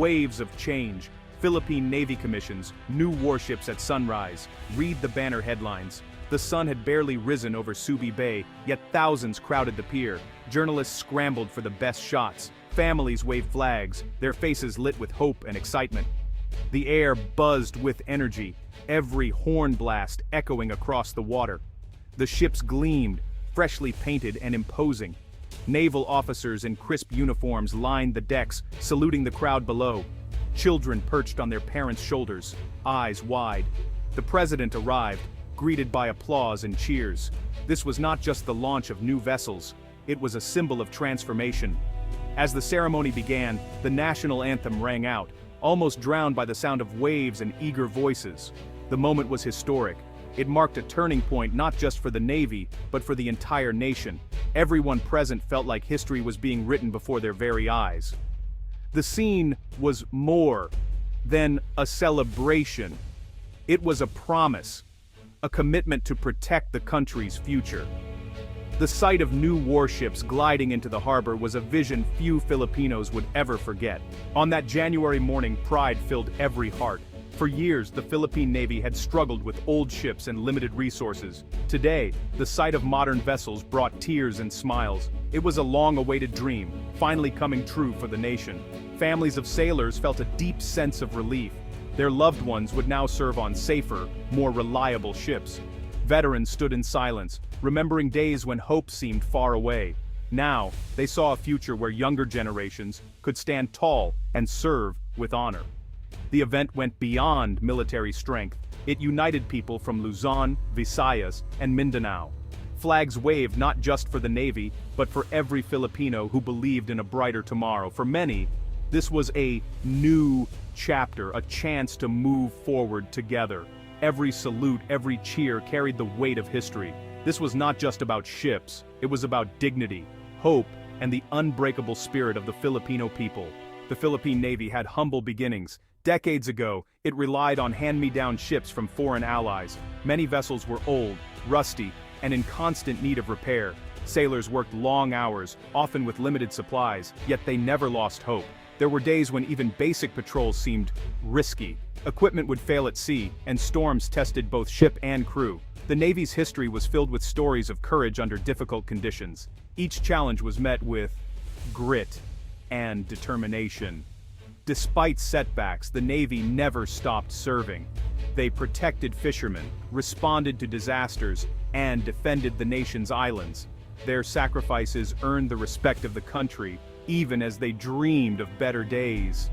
Waves of change. Philippine Navy commissions, new warships at sunrise. Read the banner headlines. The sun had barely risen over Subi Bay, yet thousands crowded the pier. Journalists scrambled for the best shots. Families waved flags, their faces lit with hope and excitement. The air buzzed with energy, every horn blast echoing across the water. The ships gleamed, freshly painted and imposing. Naval officers in crisp uniforms lined the decks, saluting the crowd below. Children perched on their parents' shoulders, eyes wide. The president arrived, greeted by applause and cheers. This was not just the launch of new vessels, it was a symbol of transformation. As the ceremony began, the national anthem rang out, almost drowned by the sound of waves and eager voices. The moment was historic. It marked a turning point not just for the Navy, but for the entire nation. Everyone present felt like history was being written before their very eyes. The scene was more than a celebration. It was a promise, a commitment to protect the country's future. The sight of new warships gliding into the harbor was a vision few Filipinos would ever forget. On that January morning, pride filled every heart. For years, the Philippine Navy had struggled with old ships and limited resources. Today, the sight of modern vessels brought tears and smiles. It was a long-awaited dream, finally coming true for the nation. Families of sailors felt a deep sense of relief. Their loved ones would now serve on safer, more reliable ships. Veterans stood in silence, remembering days when hope seemed far away. Now, they saw a future where younger generations could stand tall and serve with honor. The event went beyond military strength. It united people from Luzon, Visayas, and Mindanao. Flags waved not just for the Navy, but for every Filipino who believed in a brighter tomorrow. For many, this was a new chapter, a chance to move forward together. Every salute, every cheer carried the weight of history. This was not just about ships, it was about dignity, hope, and the unbreakable spirit of the Filipino people. The Philippine Navy had humble beginnings. Decades ago, it relied on hand-me-down ships from foreign allies. Many vessels were old, rusty, and in constant need of repair. Sailors worked long hours, often with limited supplies, yet they never lost hope. There were days when even basic patrols seemed risky. Equipment would fail at sea, and storms tested both ship and crew. The Navy's history was filled with stories of courage under difficult conditions. Each challenge was met with grit and determination. Despite setbacks, the Navy never stopped serving. They protected fishermen, responded to disasters, and defended the nation's islands. Their sacrifices earned the respect of the country, even as they dreamed of better days.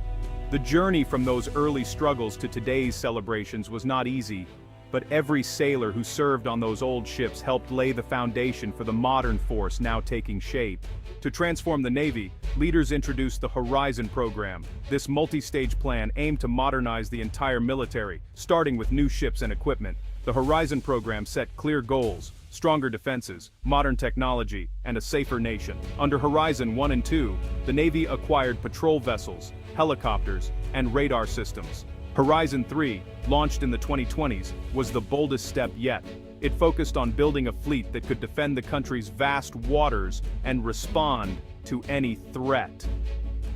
The journey from those early struggles to today's celebrations was not easy, but every sailor who served on those old ships helped lay the foundation for the modern force now taking shape. To transform the Navy, leaders introduced the Horizon program. This multi-stage plan aimed to modernize the entire military, starting with new ships and equipment. The Horizon program set clear goals: stronger defenses, modern technology, and a safer nation. Under Horizon 1 and 2, the Navy acquired patrol vessels, helicopters, and radar systems. Horizon 3, launched in the 2020s, was the boldest step yet. It focused on building a fleet that could defend the country's vast waters and respond to any threat.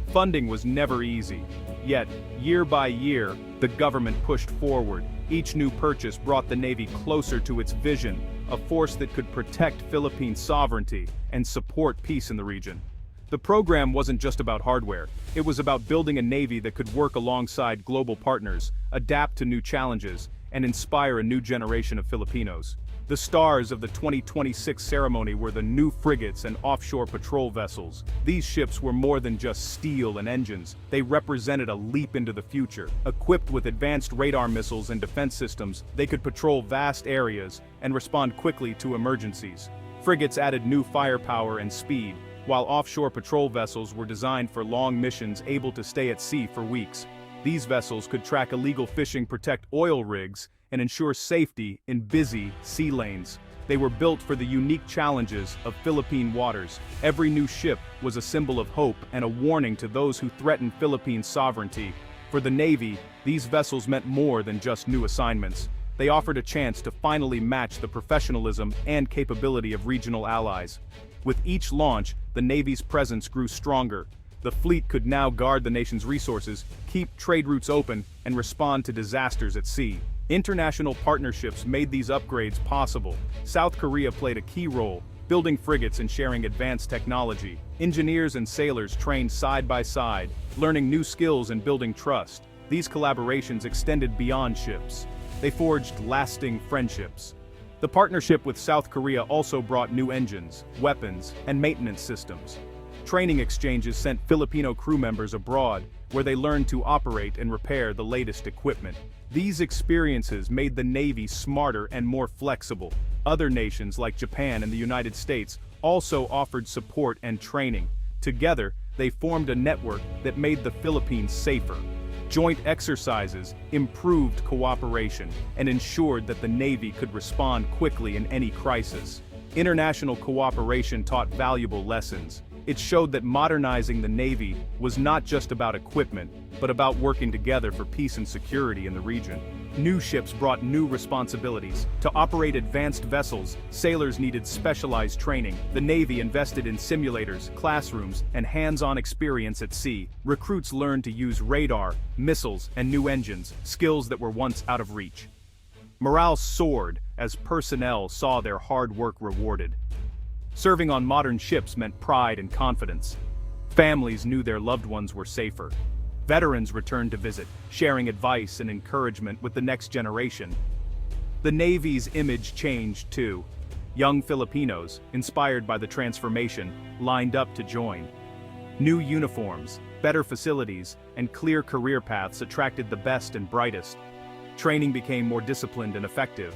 Funding was never easy. Yet, year by year, the government pushed forward. Each new purchase brought the Navy closer to its vision, a force that could protect Philippine sovereignty and support peace in the region. The program wasn't just about hardware. It was about building a Navy that could work alongside global partners, adapt to new challenges, and inspire a new generation of Filipinos. The stars of the 2026 ceremony were the new frigates and offshore patrol vessels. These ships were more than just steel and engines. They represented a leap into the future. Equipped with advanced radar missiles and defense systems, they could patrol vast areas and respond quickly to emergencies. Frigates added new firepower and speed, while offshore patrol vessels were designed for long missions able to stay at sea for weeks. These vessels could track illegal fishing, protect oil rigs, and ensure safety in busy sea lanes. They were built for the unique challenges of Philippine waters. Every new ship was a symbol of hope and a warning to those who threatened Philippine sovereignty. For the Navy, these vessels meant more than just new assignments. They offered a chance to finally match the professionalism and capability of regional allies. With each launch, the Navy's presence grew stronger. The fleet could now guard the nation's resources, keep trade routes open, and respond to disasters at sea. International partnerships made these upgrades possible. South Korea played a key role, building frigates and sharing advanced technology. Engineers and sailors trained side by side, learning new skills and building trust. These collaborations extended beyond ships. They forged lasting friendships. The partnership with South Korea also brought new engines, weapons, and maintenance systems. Training exchanges sent Filipino crew members abroad, where they learned to operate and repair the latest equipment. These experiences made the Navy smarter and more flexible. Other nations like Japan and the United States also offered support and training. Together, they formed a network that made the Philippines safer. Joint exercises improved cooperation and ensured that the Navy could respond quickly in any crisis. International cooperation taught valuable lessons. It showed that modernizing the Navy was not just about equipment, but about working together for peace and security in the region. New ships brought new responsibilities. To operate advanced vessels, sailors needed specialized training. The Navy invested in simulators, classrooms, and hands-on experience at sea. Recruits learned to use radar, missiles, and new engines, skills that were once out of reach. Morale soared as personnel saw their hard work rewarded. Serving on modern ships meant pride and confidence. Families knew their loved ones were safer. Veterans returned to visit, sharing advice and encouragement with the next generation. The Navy's image changed too. Young Filipinos, inspired by the transformation, lined up to join. New uniforms, better facilities, and clear career paths attracted the best and brightest. Training became more disciplined and effective.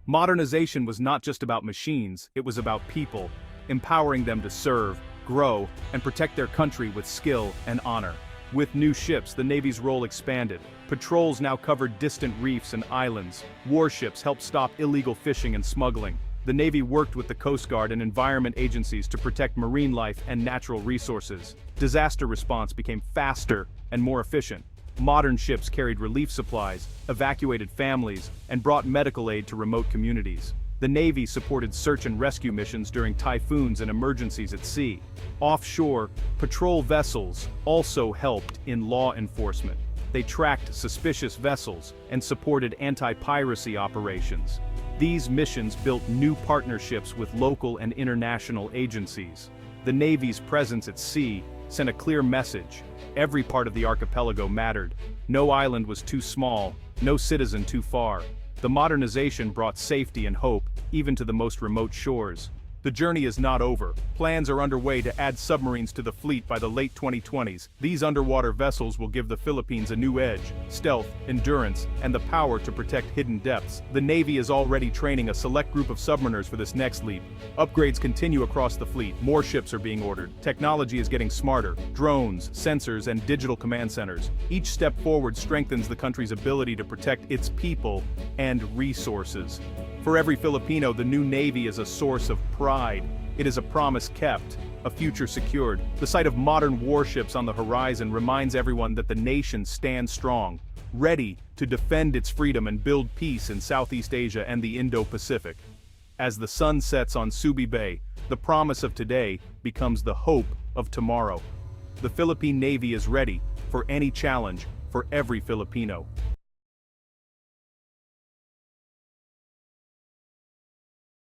Modernization was not just about machines, it was about people, empowering them to serve, grow, and protect their country with skill and honor. With new ships, the Navy's role expanded. Patrols now covered distant reefs and islands. Warships helped stop illegal fishing and smuggling. The Navy worked with the Coast Guard and environment agencies to protect marine life and natural resources. Disaster response became faster and more efficient. Modern ships carried relief supplies, evacuated families, and brought medical aid to remote communities. The Navy supported search and rescue missions during typhoons and emergencies at sea. Offshore, patrol vessels also helped in law enforcement. They tracked suspicious vessels and supported anti-piracy operations. These missions built new partnerships with local and international agencies. The Navy's presence at sea sent a clear message. Every part of the archipelago mattered. No island was too small, no citizen too far. The modernization brought safety and hope, even to the most remote shores. The journey is not over. Plans are underway to add submarines to the fleet by the late 2020s. These underwater vessels will give the Philippines a new edge, stealth, endurance, and the power to protect hidden depths. The Navy is already training a select group of submariners for this next leap. Upgrades continue across the fleet. More ships are being ordered. Technology is getting smarter. Drones, sensors, and digital command centers. Each step forward strengthens the country's ability to protect its people and resources. For every Filipino, the new Navy is a source of pride. It is a promise kept, a future secured. The sight of modern warships on the horizon reminds everyone that the nation stands strong, ready to defend its freedom and build peace in Southeast Asia and the Indo-Pacific. As the sun sets on Subi Bay, the promise of today becomes the hope of tomorrow. The Philippine Navy is ready for any challenge for every Filipino.